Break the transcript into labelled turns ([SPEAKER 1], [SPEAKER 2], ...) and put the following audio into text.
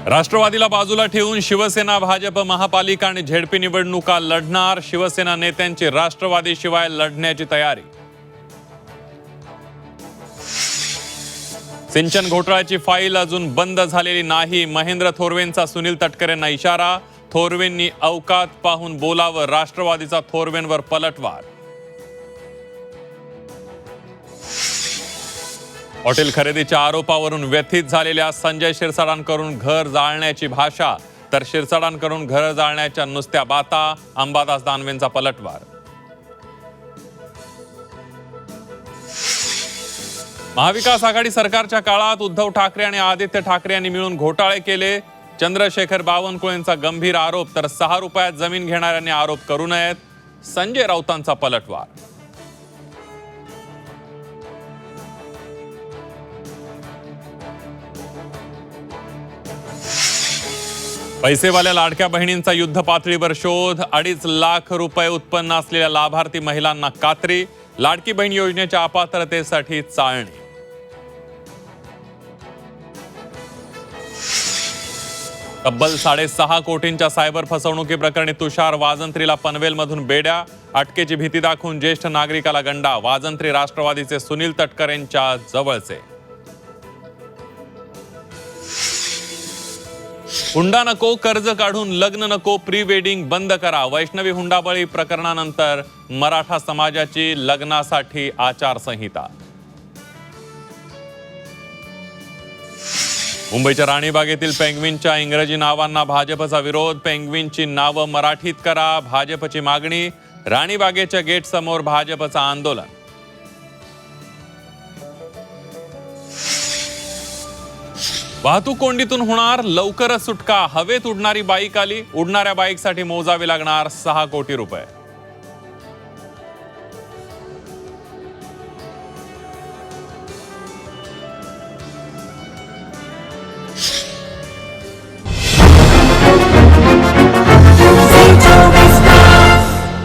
[SPEAKER 1] राष्ट्रवादीला बाजूला ठेवून शिवसेना, भाजप, महापालिका आणि झेडपी निवडणुका लढणार. शिवसेना नेत्यांची राष्ट्रवादीशिवाय लढण्याची तयारी. सिंचन घोटाळ्याची फाईल अजून बंद झालेली नाही. महेंद्र थोरवेंचा सुनील तटकरेंना इशारा. थोरवेंनी अवकात पाहून बोलावं. राष्ट्रवादीचा थोरवेंवर पलटवार. हॉटेल खरेदीच्या आरोपावरून व्यथित झालेल्या संजय शिरसाटांकडून घर जाळण्याची भाषा, तर शिरसाटांकडून घर जाळण्याच्या नुसत्या बाता. अंबादास दानवेंचा पलटवार. महाविकास आघाडी सरकारच्या काळात उद्धव ठाकरे आणि आदित्य ठाकरे यांनी मिळून घोटाळे केले. चंद्रशेखर बावनकुळेंचा गंभीर आरोप, तर 6 रुपयात जमीन घेणाऱ्यांनी आरोप करू नयेत. संजय राऊतांचा पलटवार. पैसेवाल्या लाडक्या बहिणींचा युद्ध पातळीवर शोध. 2.5 लाख रुपये उत्पन्न असलेल्या लाभार्थी महिलांना कात्री. लाडकी बहीण योजनेच्या अपात्रतेसाठी चाळणी. तब्बल 6.5 कोटींच्या सायबर फसवणुकीप्रकरणी तुषार वाजंत्रीला पनवेलमधून बेड्या. अटकेची भीती दाखवून ज्येष्ठ नागरिकाला गंडा. वाजंत्री राष्ट्रवादीचे सुनील तटकरेंच्या जवळचे. हुंडा नको, कर्ज काढून लग्न नको, प्री वेडिंग बंद करा. वैष्णवी हुंडाबळी प्रकरणानंतर मराठा समाजाची लग्नासाठी आचारसंहिता. मुंबईच्या राणीबागेतील पेंग्विनच्या इंग्रजी नावांना भाजपचा विरोध. पेंग्विनची नावं मराठीत करा, भाजपची मागणी. राणीबागेच्या गेट समोर भाजपचं आंदोलन. वाहतूक कोंडीतून होणार लवकरच सुटका. हवेत उडणारी बाईक आली. उडणाऱ्या बाईकसाठी मोजावे लागणार 6 कोटी रुपये.